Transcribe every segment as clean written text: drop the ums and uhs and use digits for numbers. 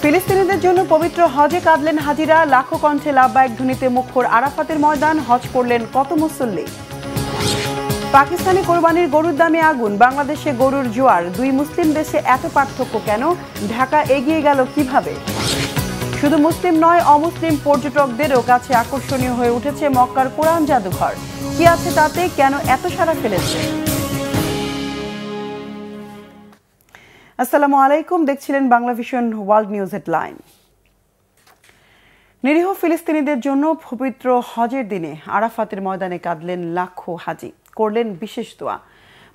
ফিলিস্তিনিদের জন্য পবিত্র হজে কাঁদলেন হাজিরা, লাখো কণ্ঠে লাব্বাইক ধ্বনিতে মুখর আরাফাতের ময়দান, হজ করলেন কত মুসল্লি। পাকিস্তানি কোরবানির গরুর দামে আগুন, বাংলাদেশে গরুর জোয়ার, দুই মুসলিম দেশে এত পার্থক্য কেন, ঢাকা এগিয়ে গেল কিভাবে। শুধু মুসলিম নয়, অমুসলিম পর্যটকদেরও কাছে আকর্ষণীয় হয়ে উঠেছে মক্কার কোরআন জাদুঘর। কি আছে তাতে, কেন এত সাড়া ফেলেছে। আসসালামু আলাইকুম, দেখছিলেন Bangla vision world news headline. নিরীহ ফিলিস্তিনিদের জন্য পবিত্র হজের দিনে আরাফাতের ময়দানে কাঁদলেন লাখো হাজি, করলেন বিশেষ দোয়া।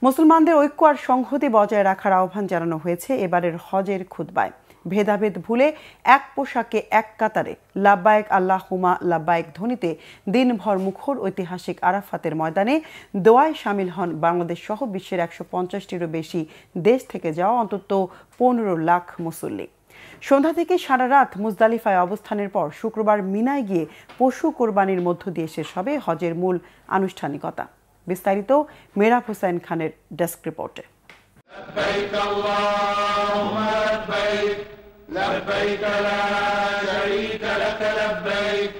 মুসলমানদের ঐক্য আর সংহতি বজায় রাখার আহ্বান জানানো হয়েছে এবারের হজের খুতবায়। ভেদাভেদ ভুলে এক পোশাকে এক কাতারে লাব্বায়েক আল্লাহুম্মা লাব্বায়েক ধ্বনিতে দিনভর মুখর ঐতিহাসিক আরাফাতের ময়দানে দোয়ায় সামিল হন বাংলাদেশ সহ বিশ্বের ১৫০টিরও বেশি দেশ থেকে যাওয়া অন্তত ১৫ লাখ মুসল্লি। সন্ধ্যা থেকে সারা রাত মুজদালিফায় অবস্থানের পর শুক্রবার মিনায় গিয়ে পশু কোরবানির মধ্য দিয়ে শেষ হবে হজের মূল আনুষ্ঠানিকতা। বিস্তারিত মেহরাব হোসেন খানের ডেস্ক রিপোর্টে। لبيك اللهم لبيك لبيك لا شريك لك لبيك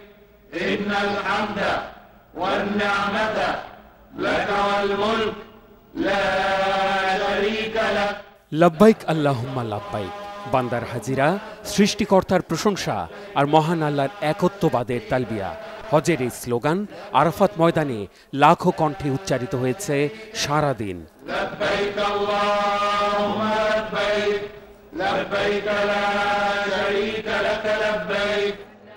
إن الحمد والنعمة لك والملك لا شريك لك লব্বাইক আল্লাহুম্মা লব্বাইক। বান্দার হাজিরা, সৃষ্টিকর্তার প্রশংসা আর মহান আল্লাহর একত্ববাদের তালবিয়া। হজের এই স্লোগান আরাফাত ময়দানে লাখো কণ্ঠে উচ্চারিত হয়েছে সারাদিন।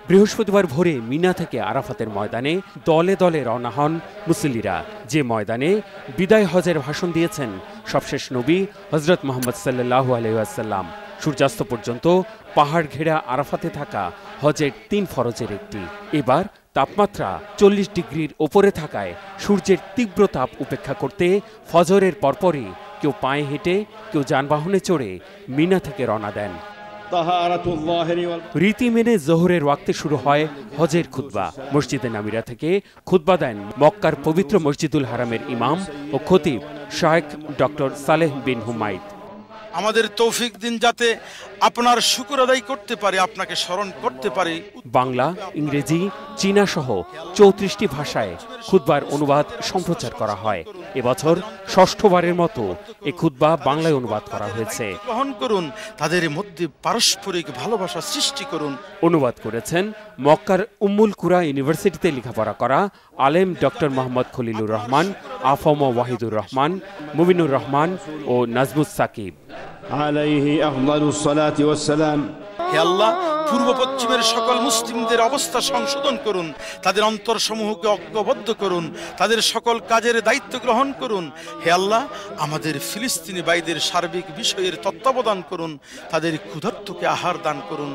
বৃহস্পতিবার ভোরে মিনা থেকে আরাফাতের ময়দানে দলে দলে রওনা হন মুসল্লিরা, যে ময়দানে বিদায় হজের ভাষণ দিয়েছেন সবশেষ নবী হযরত মুহাম্মদ সাল্লাল্লাহু আলাইহি ওয়াসাল্লাম। সূর্যাস্ত পর্যন্ত পাহাড় ঘেরা আরাফাতে থাকা হজের ৩ ফরজের একটি। এবার তাপমাত্রা ৪০ ডিগ্রির ওপরে থাকায় সূর্যের তীব্র তাপ উপেক্ষা করতে ফজরের পরপরই কেউ পায়ে হেঁটে, কেউ যানবাহনে চড়ে মিনা থেকে রওনা দেন। রীতি মেনে জোহরের ওয়াক্তে শুরু হয় হজের খুতবা। মসজিদে নামিরা থেকে খুতবা দেন মক্কার পবিত্র মসজিদুল হারামের ইমাম ও খতিব শায়েখ ডক্টর সালেহ বিন হুমাইদ। আমাদের তৌফিক দিন যাতে আপনার শুকর আদায় করতে পারে, আপনাকে স্মরণ করতে পারে। বাংলা, ইংরেজি, চীনা সহ ৩৪টি ভাষায় খুতবার অনুবাদ সম্প্রচার করা হয়। এবছর ষষ্ঠবারের মতো এই খুতবা বাংলায় অনুবাদ করা হয়েছে। গ্রহণ করুন, তাদের মধ্যে পারস্পরিক ভালোবাসা সৃষ্টি করুন। অনুবাদ করেছেন মক্কার উম্মুল কুরা ইউনিভার্সিটিতে লেখাপড়া করা আলেম ডক্টর মোহাম্মদ খলিলুর রহমান, আফম ওয়াহিদুর রহমান, মুমিনুর রহমান ও নাজমুস সাকিব। আলাইহি আফদালুস সালাতি ওয়াস সালাম। হে আল্লাহ, পূর্ব পশ্চিমের সকল মুসলিমদের অবস্থা সংশোধন করুন, তাদের অন্তরসমূহকে ঐক্যবদ্ধ করুন, তাদের সকল কাজের দায়িত্ব গ্রহণ করুন। হে আল্লাহ, আমাদের ফিলিস্তিনি ভাইদের সার্বিক বিষয়ের তত্ত্বাবধান করুন, তাদের ক্ষুধার্তকে আহার দান করুন।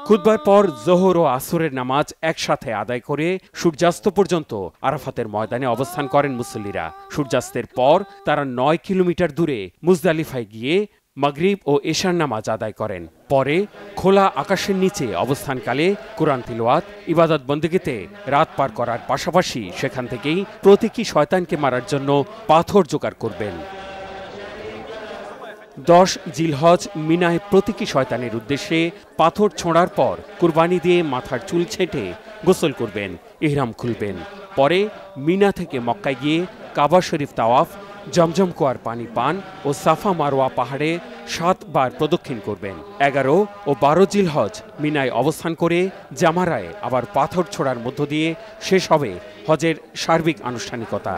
খুতবার পর জোহর ও আসরের নামাজ একসাথে আদায় করে সূর্যাস্ত পর্যন্ত আরাফাতের ময়দানে অবস্থান করেন মুসল্লিরা। সূর্যাস্তের পর তারা ৯ কিলোমিটার দূরে মুজদালিফায় গিয়ে মাগরিব ও এশার নামাজ আদায় করেন। পরে খোলা আকাশের নিচে অবস্থানকালে কোরআন তিলাওয়াত, ইবাদত বন্দেগিতে রাত পার করার পাশাপাশি সেখান থেকেই প্রতীকী শয়তানকে মারার জন্য পাথর জোগাড় করবেন। ১০ জিলহজ মিনায় প্রতীকী শয়তানের উদ্দেশ্যে পাথর ছোঁড়ার পর কুরবানি দিয়ে মাথার চুল ছেঁটে গোসল করবেন, ইহরাম খুলবেন। পরে মিনা থেকে মক্কায় গিয়ে কাবা শরীফ তাওয়াফ, জমজম কুয়ার পানি পান ও সাফা মারওয়া পাহাড়ে ৭ বার প্রদক্ষিণ করবেন। ১১ ও ১২ জিলহজ মিনায় অবস্থান করে জামারায় আবার পাথর ছোড়ার মধ্য দিয়ে শেষ হবে হজের সার্বিক আনুষ্ঠানিকতা।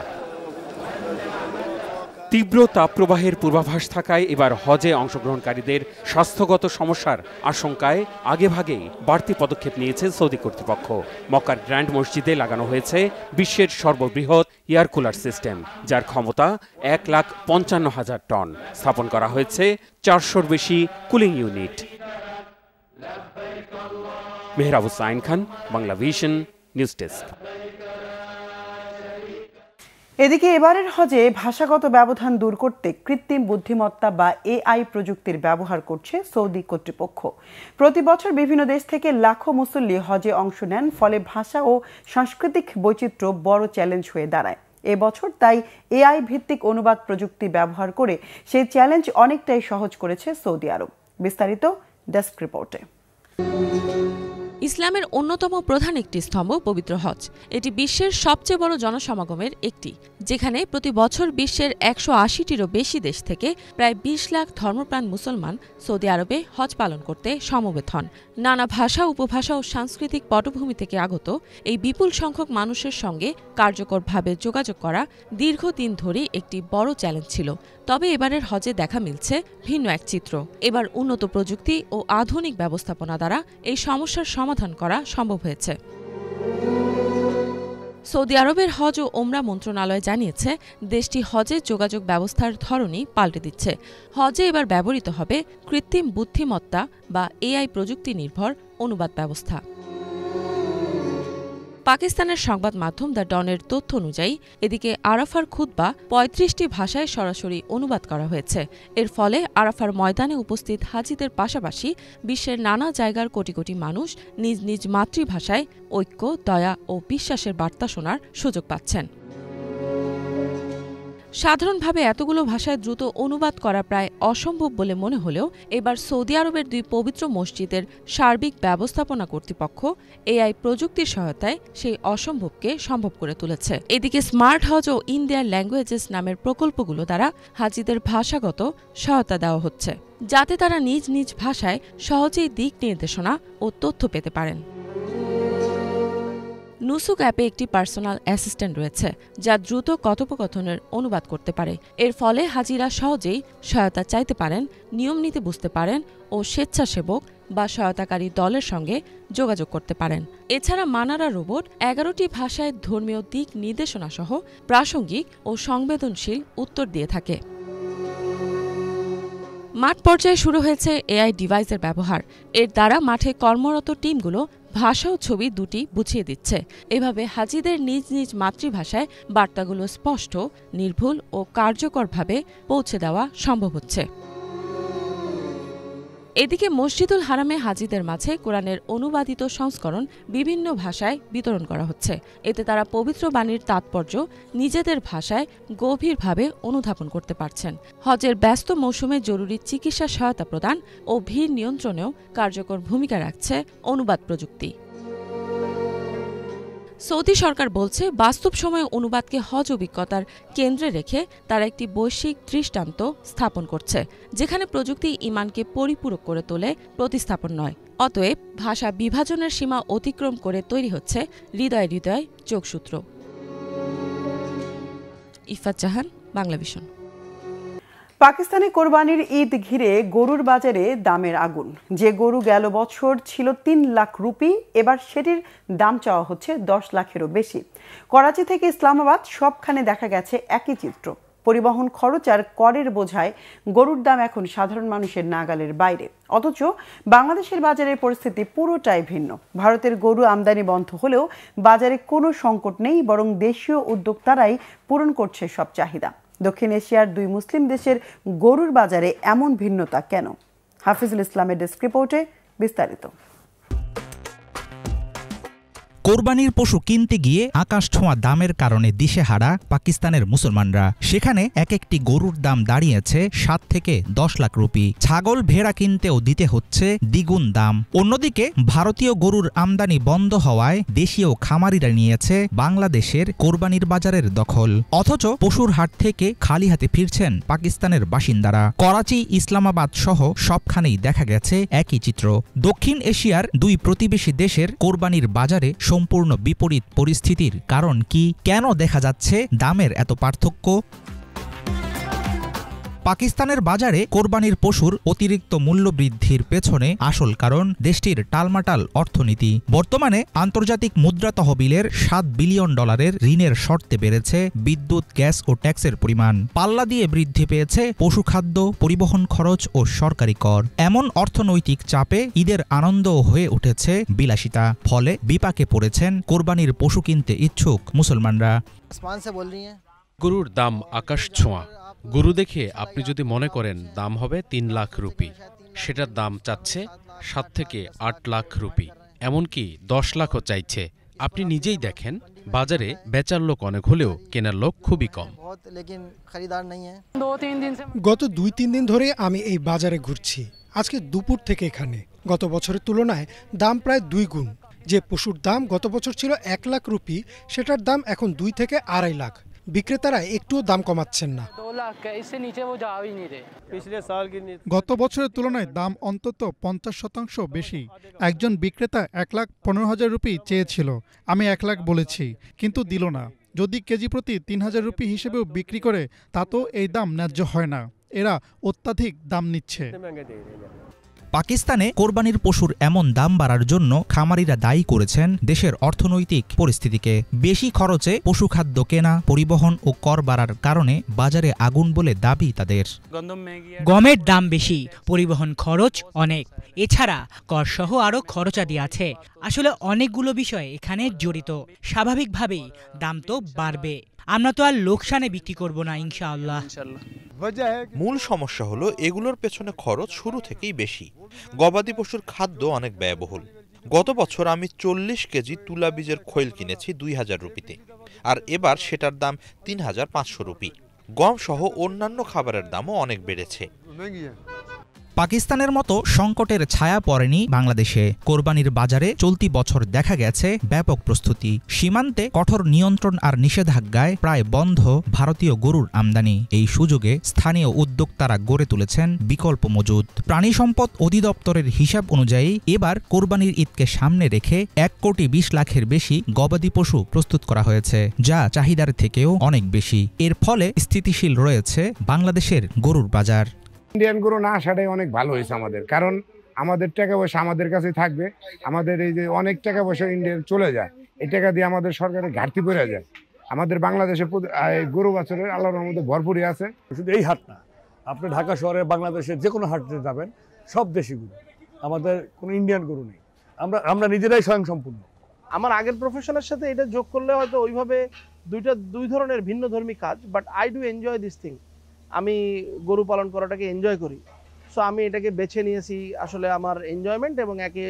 তীব্র তাপপ্রবাহের পূর্বাভাস থাকায় এবার হজে অংশগ্রহণকারীদের স্বাস্থ্যগত সমস্যার আশঙ্কায় আগেভাগেই বাড়তি পদক্ষেপ নিয়েছে সৌদি কর্তৃপক্ষ। মক্কার গ্র্যান্ড মসজিদে লাগানো হয়েছে বিশ্বের সর্ববৃহৎ এয়ার কুলার সিস্টেম, যার ক্ষমতা ১,৫৫,০০০ টন। স্থাপন করা হয়েছে ৪০০-র বেশি cooling unit. Mehrab Hossain Khan, Bangla vision news desk. এদিকে এবারের হজে ভাষাগত ব্যবধান দূর করতে কৃত্রিম বুদ্ধিমত্তা বা এআই প্রযুক্তির ব্যবহার করছে সৌদি কর্তৃপক্ষ। প্রতি বছর বিভিন্ন দেশ থেকে লাখো মুসল্লি হজে অংশ নেন, ফলে ভাষা ও সাংস্কৃতিক বৈচিত্র্য বড় চ্যালেঞ্জ হয়ে দাঁড়ায়। এবছর তাই এআই ভিত্তিক অনুবাদ প্রযুক্তি ব্যবহার করে সেই চ্যালেঞ্জ অনেকটাই সহজ করেছে সৌদি আরব। বিস্তারিত ডেস্ক রিপোর্টে। ইসলামের অন্যতম প্রধান একটি স্তম্ভ পবিত্র হজ। এটি বিশ্বের সবচেয়ে বড় জনসমাগমের একটি, যেখানে প্রতি বছর বিশ্বের ১৮০টিরও বেশি দেশ থেকে প্রায় ২০ লাখ ধর্মপ্রাণ মুসলমান সৌদি আরবে হজ পালন করতে সমবেত হন। নানা ভাষা, উপভাষা ও সাংস্কৃতিক পটভূমি থেকে আগত এই বিপুল সংখ্যক মানুষের সঙ্গে কার্যকরভাবে যোগাযোগ করা দীর্ঘদিন ধরেই একটি বড় চ্যালেঞ্জ ছিল। তবে এবারের হজে দেখা মিলছে ভিন্ন এক চিত্র। এবার উন্নত প্রযুক্তি ও আধুনিক ব্যবস্থাপনা দ্বারা এই সমস্যার সমাধান করা সম্ভব হয়েছে। সৌদি আরবের হজ ও ওমরা মন্ত্রণালয় জানিয়েছে, দেশটি হজের যোগাযোগ ব্যবস্থার ধরনই পাল্টে দিচ্ছে। হজে এবার ব্যবহৃত হবে কৃত্রিম বুদ্ধিমত্তা বা এআই প্রযুক্তি নির্ভর অনুবাদ ব্যবস্থা। পাকিস্তানের সংবাদ মাধ্যম দ্য ডনের তথ্য অনুযায়ী এদিকে আরাফার খুতবা ৩৫টি ভাষায় সরাসরি অনুবাদ করা হয়েছে। এর ফলে আরাফার ময়দানে উপস্থিত হাজিদের পাশাপাশি বিশ্বের নানা জায়গার কোটি কোটি মানুষ নিজ নিজ মাতৃভাষায় ঐক্য, দয়া ও বিশ্বাসের বার্তা শোনার সুযোগ পাচ্ছেন। সাধারণভাবে এতগুলো ভাষায় দ্রুত অনুবাদ করা প্রায় অসম্ভব বলে মনে হলেও এবার সৌদি আরবের ২ পবিত্র মসজিদের সার্বিক ব্যবস্থাপনা কর্তৃপক্ষ এআই প্রযুক্তির সহায়তায় সেই অসম্ভবকে সম্ভব করে তুলেছে। এদিকে স্মার্ট হজ ও ইন্ডিয়ার ল্যাঙ্গুয়েজেস নামের প্রকল্পগুলো দ্বারা হাজিদের ভাষাগত সহায়তা দেওয়া হচ্ছে, যাতে তারা নিজ নিজ ভাষায় সহজেই দিক নির্দেশনা ও তথ্য পেতে পারেন। নুসুক অ্যাপে একটি পার্সোনাল অ্যাসিস্ট্যান্ট রয়েছে, যা দ্রুত কথোপকথনের অনুবাদ করতে পারে। এর ফলে হাজিরা সহজেই সহায়তা চাইতে পারেন, নিয়ম নীতি বুঝতে পারেন ও স্বেচ্ছাসেবক বা সহায়তাকারী দলের সঙ্গে যোগাযোগ করতে পারেন। এছাড়া মানারা রোবট ১১টি ভাষায় ধর্মীয় দিক নির্দেশনা সহ প্রাসঙ্গিক ও সংবেদনশীল উত্তর দিয়ে থাকে। মাঠ পর্যায়ে শুরু হয়েছে এআই ডিভাইসের ব্যবহার। এর দ্বারা মাঠে কর্মরত টিমগুলো ভাষা ও ছবি দুটি বুঝিয়ে দিচ্ছে। এভাবে হাজিদের নিজ নিজ মাতৃভাষায় বার্তাগুলো স্পষ্ট, নির্ভুল ও কার্যকরভাবে পৌঁছে দেওয়া সম্ভব হচ্ছে। এদিকে মসজিদুল হারামে হাজিদের মাঝে কোরআনের অনুবাদিত সংস্করণ বিভিন্ন ভাষায় বিতরণ করা হচ্ছে। এতে তারা পবিত্র বাণীর তাৎপর্য নিজেদের ভাষায় গভীরভাবে অনুধাবন করতে পারছেন। হজের ব্যস্ত মৌসুমে জরুরি চিকিৎসা সহায়তা প্রদান ও ভিড় নিয়ন্ত্রণেও কার্যকর ভূমিকা রাখছে অনুবাদ প্রযুক্তি। সৌদি সরকার বলছে, বাস্তব সময়ে অনুবাদকে হজ অভিজ্ঞতার কেন্দ্রে রেখে তারা একটি বৈশ্বিক দৃষ্টান্ত স্থাপন করছে, যেখানে প্রযুক্তি ঈমানকে পরিপূরক করে তোলে, প্রতিস্থাপন নয়। অতএব ভাষা বিভাজনের সীমা অতিক্রম করে তৈরি হচ্ছে হৃদয় হৃদয় যোগসূত্র। ইফাত জাহান, বাংলাভিশন। পাকিস্তানে কোরবানির ঈদ ঘিরে গরুর বাজারে দামের আগুন। যে গরু গেল বছর ছিল ৩ লাখ রুপি, এবার সেটির দাম চাওয়া হচ্ছে ১০ লাখেরও বেশি। করাচি থেকে ইসলামাবাদ সবখানে দেখা গেছে একই চিত্র। পরিবহন খরচ আর করের বোঝায় গরুর দাম এখন সাধারণ মানুষের নাগালের বাইরে। অথচ বাংলাদেশের বাজারের পরিস্থিতি পুরোটাই ভিন্ন। ভারতের গরু আমদানি বন্ধ হলেও বাজারে কোনো সংকট নেই, বরং দেশীয় উদ্যোক্তারাই পূরণ করছে সব চাহিদা। দক্ষিণ এশিয়ার 2 মুসলিম দেশের গরুর বাজারে এমন ভিন্নতা কেন? হাফিজুল ইসলামের ডেস্ক রিপোর্টে বিস্তারিত। কোরবানির পশু কিনতে গিয়ে আকাশ ছোঁয়া দামের কারণে দিশেহারা পাকিস্তানের মুসলমানরা। সেখানে এক একটি গরুর দাম দাঁড়িয়েছে 7 থেকে 10 লাখ রুপি। ছাগল ভেড়া কিনতেও দিতে হচ্ছে দ্বিগুণ দাম। অন্যদিকে ভারতীয় গরুর আমদানি বন্ধ হওয়ায় দেশীয় খামারিরা নিয়েছে বাংলাদেশের কোরবানির বাজারের দখল। অথচ পশুর হাট থেকে খালি হাতে ফিরছেন পাকিস্তানের বাসিন্দারা। করাচি, ইসলামাবাদ সহ সবখানেই দেখা গেছে একই চিত্র। দক্ষিণ এশিয়ার 2 প্রতিবেশী দেশের কোরবানির বাজারে সম্পূর্ণ বিপরীত পরিস্থিতির কারণ কি? কেন দেখা যাচ্ছে দামের এত পার্থক্য? পাকিস্তানের বাজারে কোরবানির পশুর অতিরিক্ত মূল্য বৃদ্ধির পেছনে আসল কারণ দেশটির টালমাটাল অর্থনীতি। বর্তমানে আন্তর্জাতিক মুদ্রা তহবিলের $7 বিলিয়ন ঋণের শর্তে বেড়েছে বিদ্যুৎ, গ্যাস ও ট্যাক্সের পরিমাণ। পাল্লা দিয়ে বৃদ্ধি পেয়েছে পশুখাদ্য, পরিবহন খরচ ও সরকারি কর। এমন অর্থনৈতিক চাপে ঈদের আনন্দও হয়ে উঠেছে বিলাসিতা। ফলে বিপাকে পড়েছেন কোরবানির পশু কিনতে ইচ্ছুক মুসলমানরা। গরুর দাম আকাশ ছোঁয়া। গরু দেখে আপনি যদি মনে করেন দাম হবে 3 লাখ রুপি, সেটার দাম চাচ্ছে 7 থেকে 8 লাখ রুপি, এমনকি 10 লাখও চাইছে। আপনি নিজেই দেখেন, বাজারে বেচার লোক অনেক হলেও কেনার লোক খুবই কম। গত 2-3 দিন ধরে আমি এই বাজারে ঘুরছি। আজকে দুপুর থেকে এখানে। গত বছরের তুলনায় দাম প্রায় 2 গুণ। যে পশুর দাম গত বছর ছিল 1 লাখ রুপি, সেটার দাম এখন 2 থেকে 2.5 লাখ। বিক্রেতারা একটুও দাম কমাচ্ছেন না। গত বছরের তুলনায় দাম অন্তত 50% বেশি। একজন বিক্রেতা 1,15,000 রুপি চেয়েছিল, আমি 1 লাখ বলেছি, কিন্তু দিল না। যদি কেজি প্রতি 3,000 রুপি হিসেবেও বিক্রি করে, তাতেও এই দাম ন্যায্য হয় না। এরা অত্যাধিক দাম নিচ্ছে। পাকিস্তানে কোরবানির পশুর এমন দাম বাড়ার জন্য খামারিরা দায়ী করেছেন দেশের অর্থনৈতিক পরিস্থিতিকে। বেশি খরচে পশুখাদ্য কেনা, পরিবহন ও কর বাড়ার কারণে বাজারে আগুন বলে দাবি তাদের। গমের দাম বেশি, পরিবহন খরচ অনেক, এছাড়া করসহ আরও খরচাদি আছে। আসলে অনেকগুলো বিষয় এখানে জড়িত। স্বাভাবিকভাবেই দাম তো বাড়বে। আমরা তো আর লোকসানে বিক্রি করব না ইনশাআল্লাহ। মূল সমস্যা হলো এগুলোর পেছনে খরচ শুরু থেকেই বেশি। গবাদি পশুর খাদ্য অনেক ব্যয়বহুল। গত বছর আমি 40 কেজি তুলা বীজের খৈল কিনেছি 2,000 রুপিতে, আর এবার সেটার দাম 3,500 রুপি। গম সহ অন্যান্য খাবারের দামও অনেক বেড়েছে। পাকিস্তানের মতো সংকটের ছায়া পড়েনি বাংলাদেশে। কোরবানির বাজারে চলতি বছর দেখা গেছে ব্যাপক প্রস্তুতি। সীমান্তে কঠোর নিয়ন্ত্রণ আর নিষেধাজ্ঞায় প্রায় বন্ধ ভারতীয় গরুর আমদানি। এই সুযোগে স্থানীয় উদ্যোক্তারা গড়ে তুলেছেন বিকল্প মজুদ। প্রাণী সম্পদ অধিদপ্তরের হিসাব অনুযায়ী এবার কোরবানির ঈদকে সামনে রেখে 1,20 লাখের বেশি গবাদি পশু প্রস্তুত করা হয়েছে, যা চাহিদার থেকেও অনেক বেশি। এর ফলে স্থিতিশীল রয়েছে বাংলাদেশের গরুর বাজার। ইন্ডিয়ান গরু না আসাটাই অনেক ভালো হয়েছে আমাদের, কারণ আমাদের টাকা পয়সা আমাদের কাছে থাকবে। আমাদের এই যে অনেক টাকা পয়সা ইন্ডিয়ান চলে যায়, এই টাকা দিয়ে আমাদের সরকারের ঘাটতি পড়ে যায়। আমাদের বাংলাদেশে গরু বাছুরের আল্লাহর রহমতে ভরপুরই আছে। শুধু এই হাট না, আপনি ঢাকা শহরে বাংলাদেশের যে কোনো হাটে যাবেন, সব দেশি গরু, আমাদের কোনো ইন্ডিয়ান গরু নেই। আমরা নিজেরাই স্বয়ংসম্পূর্ণ। আমার আগের প্রফেশনের সাথে এটা যোগ করলে হয়তো ওইভাবে দুই ধরনের ভিন্ন ধর্মী কাজ, but I do enjoy this thing. আমি গরু পালন করাটাকে এনজয় করি, সো আমি এটাকে বেছে নিয়েছি আসলে আমার এনজয়মেন্ট এবং একই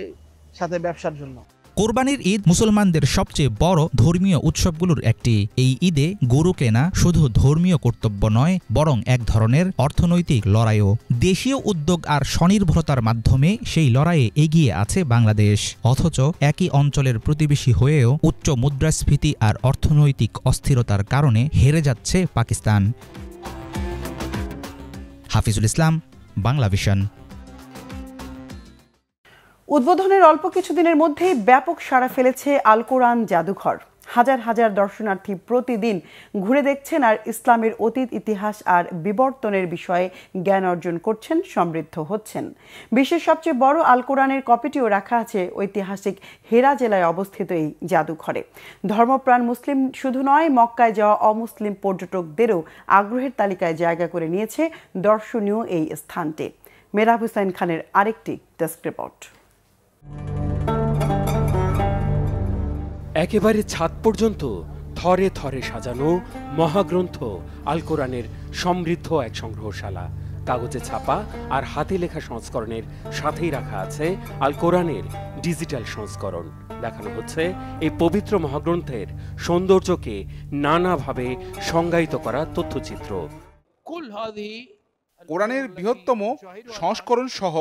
সাথে ব্যবসার জন্য। কোরবানির ঈদ মুসলমানদের সবচেয়ে বড় ধর্মীয় উৎসবগুলোর একটি। এই ঈদে গরু কেনা শুধু ধর্মীয় কর্তব্য নয়, বরং এক ধরনের অর্থনৈতিক লড়াইও। দেশীয় উদ্যোগ আর স্বনির্ভরতার মাধ্যমে সেই লড়াইয়ে এগিয়ে আছে বাংলাদেশ। অথচ একই অঞ্চলের প্রতিবেশী হয়েও উচ্চ মুদ্রাস্ফীতি আর অর্থনৈতিক অস্থিরতার কারণে হেরে যাচ্ছে পাকিস্তান। হাফিজুল ইসলাম, বাংলা ভিশন। উদ্বোধনের অল্প কিছুদিনের মধ্যেই ব্যাপক সাড়া ফেলেছে আল কোরআন জাদুঘর। হাজার হাজার দর্শনার্থী প্রতিদিন ঘুরে দেখছেন আর ইসলামের অতীত ইতিহাস আর বিবর্তনের বিষয়ে জ্ঞান অর্জন করছেন, সমৃদ্ধ হচ্ছেন। বিশ্বের সবচেয়ে বড় আল কোরআনের কপিটিও রাখা আছে ঐতিহাসিক হেরা জেলায় অবস্থিত এই জাদুঘরে। ধর্মপ্রাণ মুসলিম শুধু নয়, মক্কায় যাওয়া অমুসলিম পর্যটকদেরও আগ্রহের তালিকায় জায়গা করে নিয়েছে দর্শনীয় এই স্থানটি। মেহরাব হুসাইন খানের আরেকটি ডেস্ক রিপোর্ট। একেবারে ছাদ পর্যন্ত থরে থরে সাজানো মহাগ্রন্থ আল কোরআনের সমৃদ্ধ এক সংগ্রহশালা। কাগজে ছাপা আর হাতে লেখা সংস্করণের সাথেই রাখা আছে আল কোরআনের ডিজিটাল সংস্করণ। দেখানো হচ্ছে এই পবিত্র মহাগ্রন্থের সৌন্দর্যকে নানাভাবে সংজ্ঞায়িত করা তথ্যচিত্র। কোরআনের বৃহত্তম সংস্করণ সহ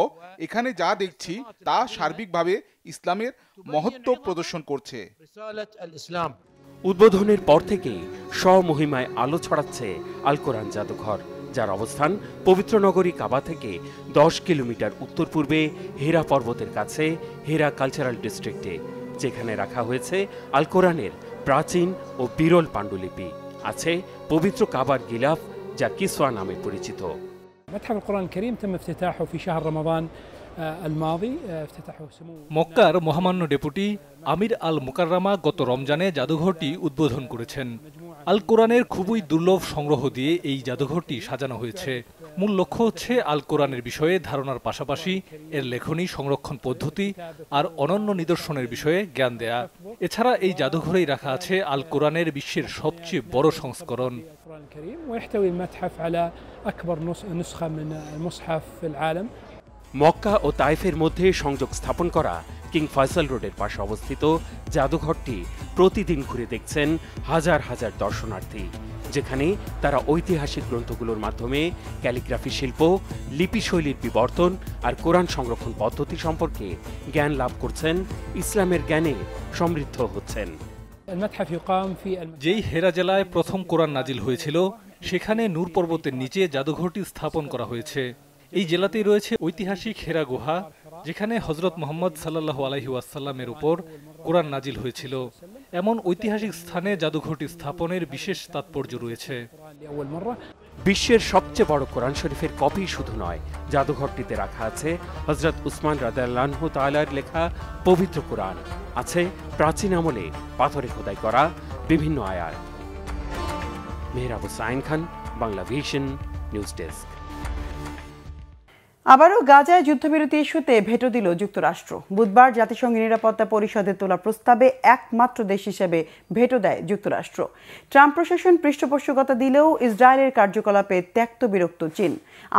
এখানে যা দেখছি তা সার্বিকভাবে ইসলামের মহত্ব প্রদর্শন করছে। উদ্বোধনের পর থেকেই স্বমহিমায় আলো ছড়াচ্ছে আল কোরআন জাদুঘর, যার অবস্থান পবিত্র নগরী কাবা থেকে 10 কিলোমিটার উত্তর পূর্বে হেরা পর্বতের কাছে হেরা কালচারাল ডিস্ট্রিক্টে, যেখানে রাখা হয়েছে আল কোরআনের প্রাচীন ও বিরল পাণ্ডুলিপি। আছে পবিত্র কাবার গিলাফ, যা কিসওয়া নামে পরিচিত। متحف القرآن الكريم تم افتتاحه في شهر رمضان الماضي افتتاحه سمو মক্কার মহামান্য ডেপুটি আমির আল মুকাররামা গত রমজানে জাদুঘরটি উদ্বোধন করেছেন। আল কোরআনের খুবই দুর্লভ সংগ্রহ দিয়ে এই জাদুঘরটি সাজানো হয়েছে। মূল লক্ষ্য হচ্ছে আল কোরআনের বিষয়ে ধারণার পাশাপাশি এর লেখনী, সংরক্ষণ পদ্ধতি আর অনন্য নিদর্শনের বিষয়ে জ্ঞান দেয়া। এছাড়া এই জাদুঘরেই রাখা আছে আল কোরআনের বিশ্বের সবচেয়ে বড় সংস্করণ। মক্কা ও তাইফের মধ্যে সংযোগ স্থাপন করা কিং ফয়সাল রোডের পাশে অবস্থিত জাদুঘরটি প্রতিদিন ঘুরে দেখছেন হাজার হাজার দর্শনার্থী, যেখানে তারা ঐতিহাসিক গ্রন্থগুলোর মাধ্যমে ক্যালিগ্রাফি শিল্প, লিপিশৈলীর বিবর্তন আর কোরআন সংরক্ষণ পদ্ধতি সম্পর্কে জ্ঞান লাভ করছেন, ইসলামের জ্ঞানে সমৃদ্ধ হচ্ছেন। যেই হেরা জেলায় প্রথম কোরআন নাজিল হয়েছিল, সেখানে নূর পর্বতের নিচে জাদুঘরটি স্থাপন করা হয়েছে। এই জেলাতেই রয়েছে ঐতিহাসিক হেরা গুহা, যেখানে হযরত মুহাম্মদ সাল্লাল্লাহু আলাইহি ওয়াসাল্লামের উপর কোরআন নাজিল হয়েছিল। এমন ঐতিহাসিক স্থানে জাদুঘরটি স্থাপনের বিশেষ তাৎপর্য রয়েছে। বিশ্বের সবচেয়ে বড় কোরআন শরীফের কপি শুধু নয়, জাদুঘরটিতে রাখা আছে হযরত উসমান রাদিয়াল্লাহু তাআলার লেখা পবিত্র কোরআন, আছে প্রাচীন আমলে পাথরে খোদাই করা বিভিন্ন আয়াত। Mehrab Hussain Khan, Bangla vision, news desk. আবারও গাজায় যুদ্ধবিরতি ইস্যুতে ভেটো দিল যুক্তরাষ্ট্র। বুধবার জাতিসংঘের নিরাপত্তা পরিষদে তোলা প্রস্তাবে একমাত্র দেশ হিসেবে ভেটো দেয় যুক্তরাষ্ট্র। ট্রাম্প প্রশাসন পৃষ্ঠপোষকতা দিলেও ইসরায়েলের কার্যকলাপে ত্যক্ত বিরক্ত চীন।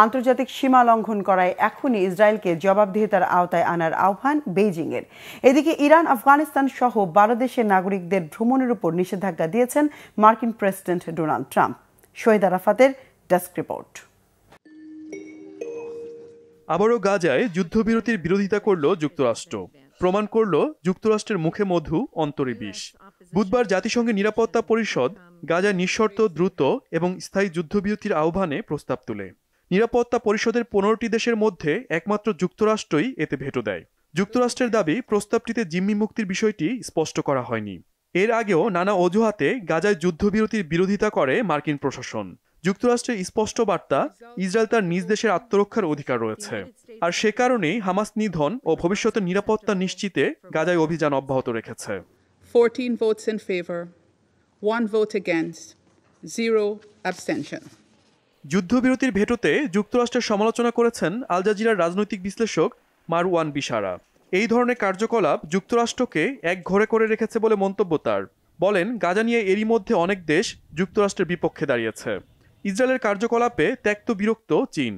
আন্তর্জাতিক সীমা লঙ্ঘন করায় এখনই ইসরায়েলকে জবাবদিহিতার আওতায় আনার আহ্বান বেইজিংয়ের। এদিকে ইরান, আফগানিস্তান সহ 12 দেশের নাগরিকদের ভ্রমণের উপর নিষেধাজ্ঞা দিয়েছেন মার্কিন প্রেসিডেন্ট ডোনাল্ড ট্রাম্প। শহীদ আরাফাতের ডেস্ক রিপোর্ট। আবারও গাজায় যুদ্ধবিরতির বিরোধিতা করল যুক্তরাষ্ট্র, প্রমাণ করল যুক্তরাষ্ট্রের মুখে মধু অন্তরে বিষ। বুধবার জাতিসংঘের নিরাপত্তা পরিষদ গাজায় নিঃশর্ত, দ্রুত এবং স্থায়ী যুদ্ধবিরতির আহ্বানে প্রস্তাব তোলে। নিরাপত্তা পরিষদের 15টি দেশের মধ্যে একমাত্র যুক্তরাষ্ট্রই এতে ভেটো দেয়। যুক্তরাষ্ট্রের দাবি, প্রস্তাবটিতে জিম্মি মুক্তির বিষয়টি স্পষ্ট করা হয়নি। এর আগেও নানা অজুহাতে গাজায় যুদ্ধবিরতির বিরোধিতা করে মার্কিন প্রশাসন। যুক্তরাষ্ট্রের স্পষ্ট বার্তা, ইসরায়েল তার নিজ দেশের আত্মরক্ষার অধিকার রয়েছে, আর সে কারণেই হামাস নিধন ও ভবিষ্যতের নিরাপত্তা নিশ্চিতে গাজায় অভিযান অব্যাহত রেখেছে। 14 votes in favor, 1 vote against, 0 abstention. যুদ্ধবিরতির ভেটোতে যুক্তরাষ্ট্রের সমালোচনা করেছেন আল জাজিরার রাজনৈতিক বিশ্লেষক মারওয়ান বিশারা। এই ধরনের কার্যকলাপ যুক্তরাষ্ট্রকে একঘরে করে রেখেছে বলে মন্তব্য তার। বলেন, গাজা নিয়ে এরই মধ্যে অনেক দেশ যুক্তরাষ্ট্রের বিপক্ষে দাঁড়িয়েছে। ইসরায়েলের কার্যকলাপে ত্যক্ত বিরক্ত চীন।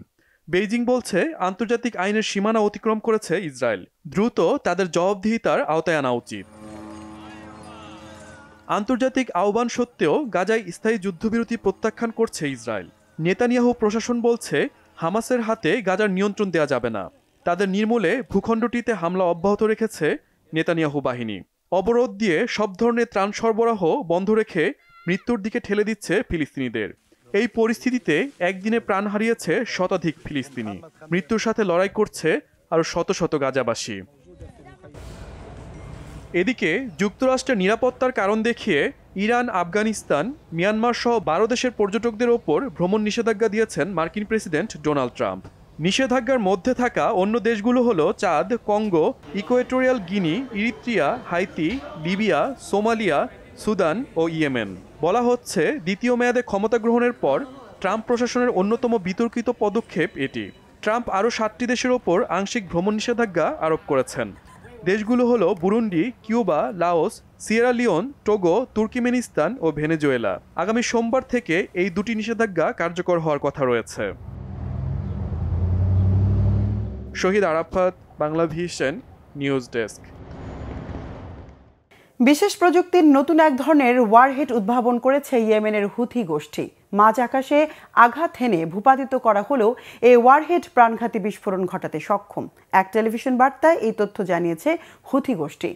বেইজিং বলছে, আন্তর্জাতিক আইনের সীমানা অতিক্রম করেছে ইসরায়েল, দ্রুত তাদের জবাবদিহিতার আওতায় আনা উচিত। আন্তর্জাতিক আহ্বান সত্ত্বেও গাজায় স্থায়ী যুদ্ধবিরতি প্রত্যাখ্যান করছে ইসরায়েল। নেতানিয়াহু প্রশাসন বলছে, হামাসের হাতে গাজার নিয়ন্ত্রণ দেওয়া যাবে না। তাদের নির্মূলে ভূখণ্ডটিতে হামলা অব্যাহত রেখেছে নেতানিয়াহু বাহিনী। অবরোধ দিয়ে সব ধরনের ত্রাণ সরবরাহ বন্ধ রেখে মৃত্যুর দিকে ঠেলে দিচ্ছে ফিলিস্তিনিদের। এই পরিস্থিতিতে একদিনে প্রাণ হারিয়েছে শতাধিক ফিলিস্তিনি। মৃত্যুর সাথে লড়াই করছে আরও শত শত গাজাবাসী। এদিকে যুক্তরাষ্ট্রের নিরাপত্তার কারণ দেখিয়ে ইরান, আফগানিস্তান, মিয়ানমার সহ 12 দেশের পর্যটকদের ওপর ভ্রমণ নিষেধাজ্ঞা দিয়েছেন মার্কিন প্রেসিডেন্ট ডোনাল্ড ট্রাম্প। নিষেধাজ্ঞার মধ্যে থাকা অন্য দেশগুলো হলো Chad, Congo, Equatorial Guinea, Eritrea, Haiti, Libya, Somalia, Sudan ও ইয়েমেন। বলা হচ্ছে, দ্বিতীয় মেয়াদে ক্ষমতা গ্রহণের পর ট্রাম্প প্রশাসনের অন্যতম বিতর্কিত পদক্ষেপ এটি। ট্রাম্প আরও 7টি দেশের ওপর আংশিক ভ্রমণ নিষেধাজ্ঞা আরোপ করেছেন। দেশগুলো হলো Burundi, Cuba, Laos, Sierra Leone, Togo, Turkmenistan ও ভেনেজুয়েলা। আগামী সোমবার থেকে এই দুটি নিষেধাজ্ঞা কার্যকর হওয়ার কথা রয়েছে। Shahid Arafat, Bangla vision, news desk. বিশেষ প্রযুক্তির নতুন এক ধরনের ওয়ারহেড উদ্ভাবন করেছে ইয়েমেনের হুথি গোষ্ঠী। মাঝ আকাশে আঘাত হেনে ভূপাতিত করা হলেও এই ওয়ারহেড প্রাণঘাতী বিস্ফোরণ ঘটাতে সক্ষম। এক টেলিভিশন বার্তায় এই তথ্য জানিয়েছে হুথি গোষ্ঠী।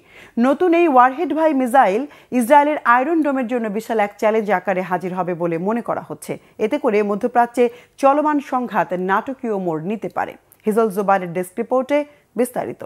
নতুন এই ওয়ারহেড ভাই মিসাইল ইসরায়েলের আয়রন ডোমের জন্য বিশাল এক চ্যালেঞ্জ আকারে হাজির হবে বলে মনে করা হচ্ছে। এতে করে মধ্যপ্রাচ্যে চলমান সংঘাত নাটকীয় মোড় নিতে পারে। হিজল জোবারের ডেস্ক রিপোর্টে বিস্তারিত।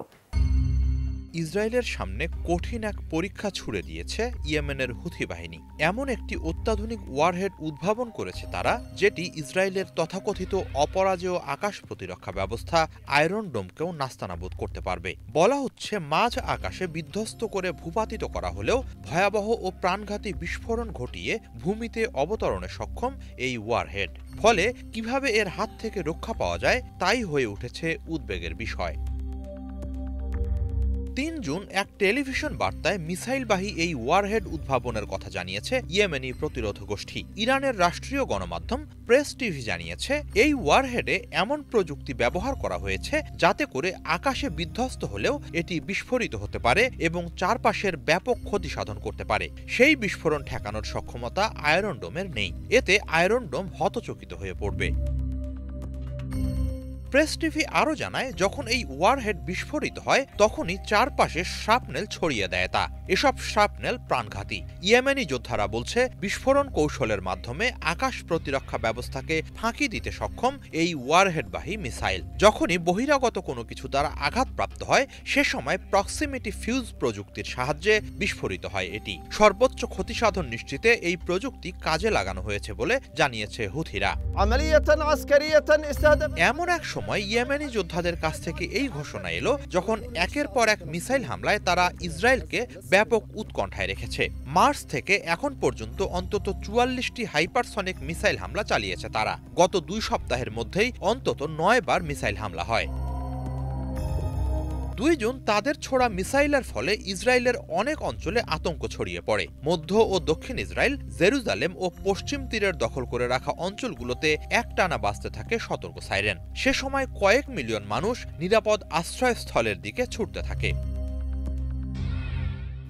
ইসরায়েলের সামনে কঠিন এক পরীক্ষা ছুড়ে দিয়েছে ইয়েমেনের হুথি বাহিনী। এমন একটি অত্যাধুনিক ওয়ারহেড উদ্ভাবন করেছে তারা, যেটি ইসরায়েলের তথাকথিত অপরাজেয় আকাশ প্রতিরক্ষা ব্যবস্থা আয়রন ডোমকেও নাস্তানাবুদ করতে পারবে। বলা হচ্ছে, মাঝ আকাশে বিধ্বস্ত করে ভূপাতিত করা হলেও ভয়াবহ ও প্রাণঘাতী বিস্ফোরণ ঘটিয়ে ভূমিতে অবতরণে সক্ষম এই ওয়ারহেড। ফলে কিভাবে এর হাত থেকে রক্ষা পাওয়া যায় তাই হয়ে উঠেছে উদ্বেগের বিষয়। 3 জুন এক টেলিভিশন বার্তায় মিসাইলবাহী এই ওয়ারহেড উদ্ভাবনের কথা জানিয়েছে ইয়েমেনি প্রতিরোধ গোষ্ঠী। ইরানের রাষ্ট্রীয় গণমাধ্যম প্রেস টিভি জানিয়েছে এই ওয়ারহেডে এমন প্রযুক্তি ব্যবহার করা হয়েছে যাতে করে আকাশে বিধ্বস্ত হলেও এটি বিস্ফোরিত হতে পারে এবং চারপাশের ব্যাপক ক্ষতি সাধন করতে পারে। সেই বিস্ফোরণ ঠেকানোর সক্ষমতা আয়রন ডোমের নেই। এতে আয়রন ডোম হতচকিত হয়ে পড়বে। প্রেস টিভি আরও জানায়, যখন এই ওয়ারহেড বিস্ফোরিত হয় তখনই চারপাশে শার্পনেল ছড়িয়ে দেয় তা। এসব শার্পনেল প্রাণঘাতী। ইয়েমেনি যোদ্ধারা বলছে বিস্ফোরণ কৌশলের মাধ্যমে আকাশ প্রতিরক্ষা ব্যবস্থাকে ফাঁকি দিতে সক্ষম এই ওয়ারহেডবাহী মিসাইল। যখনই বহিরাগত কোনো কিছু দ্বারা আঘাতপ্রাপ্ত হয় সে সময় প্রক্সিমিটি ফিউজ প্রযুক্তির সাহায্যে বিস্ফোরিত হয় এটি। সর্বোচ্চ ক্ষতিসাধন নিশ্চিতে এই প্রযুক্তি কাজে লাগানো হয়েছে বলে জানিয়েছে হুথিরা। এমন এক সময় ইয়েমেনি যোদ্ধাদের কাছ থেকে এই ঘোষণা এলো যখন একের পর এক মিসাইল হামলায় তারা ইসরায়েলকে ব্যাপক উৎকণ্ঠায় রেখেছে। মার্চ থেকে এখন পর্যন্ত অন্তত 44টি হাইপারসনিক মিসাইল হামলা চালিয়েছে তারা। গত 2 সপ্তাহের মধ্যেই অন্তত 9 বার মিসাইল হামলা হয়। 2 জুন তাদের ছোড়া মিসাইলের ফলে ইসরায়েলের অনেক অঞ্চলে আতঙ্ক ছড়িয়ে পড়ে। মধ্য ও দক্ষিণ ইসরায়েল, জেরুজালেম ও পশ্চিম তীরের দখল করে রাখা অঞ্চলগুলোতে একটানা বাজতে থাকে সতর্ক সাইরেন। সে সময় কয়েক মিলিয়ন মানুষ নিরাপদ আশ্রয়স্থলের দিকে ছুটতে থাকে।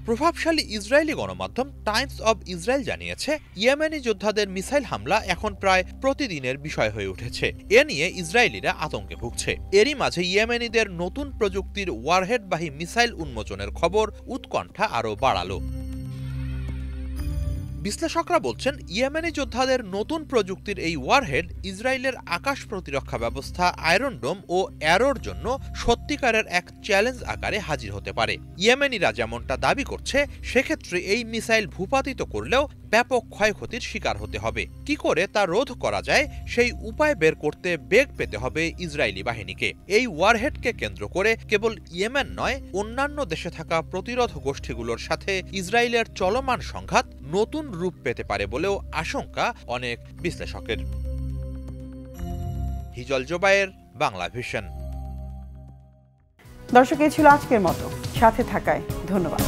প্রভাবশালী ইসরায়েলি গণমাধ্যম টাইমস অব ইসরায়েল জানিয়েছে ইয়েমেনি যোদ্ধাদের মিসাইল হামলা এখন প্রায় প্রতিদিনের বিষয় হয়ে উঠেছে। এ নিয়ে ইসরায়েলিরা আতঙ্কে ভুগছে। এরই মাঝে ইয়েমেনিদের নতুন প্রযুক্তির ওয়ারহেডবাহী মিসাইল উন্মোচনের খবর উৎকণ্ঠা আরও বাড়ালো। বিশ্লেষকরা বলছেন ইয়েমেনি যোদ্ধাদের নতুন প্রযুক্তির এই ওয়ারহেড ইসরায়েলের আকাশ প্রতিরক্ষা ব্যবস্থা আয়রন ডোম ও অ্যারোর জন্য সত্যিকারের এক চ্যালেঞ্জ আকারে হাজির হতে পারে। ইয়েমেনিরা যেমনটা দাবি করছে সেক্ষেত্রে এই মিসাইল ভূপাতিত করলেও ব্যাপক ক্ষয়ক্ষতির শিকার হতে হবে। কি করে তা রোধ করা যায় সেই উপায় বের করতে বেগ পেতে হবে ইসরায়েলি বাহিনীকে। এই ওয়ারহেডকে কেন্দ্র করে কেবল ইয়েমেন নয়, অন্যান্য দেশে থাকা প্রতিরোধ গোষ্ঠীগুলোর সাথে ইসরায়েলের চলমান সংঘাত নতুন রূপ পেতে পারে বলেও আশঙ্কা অনেক বিশ্লেষকের। হিজল জোবায়ের, বাংলা ভিশন। দর্শক, এই ছিল আজকের মতো। সাথে থাকায় ধন্যবাদ।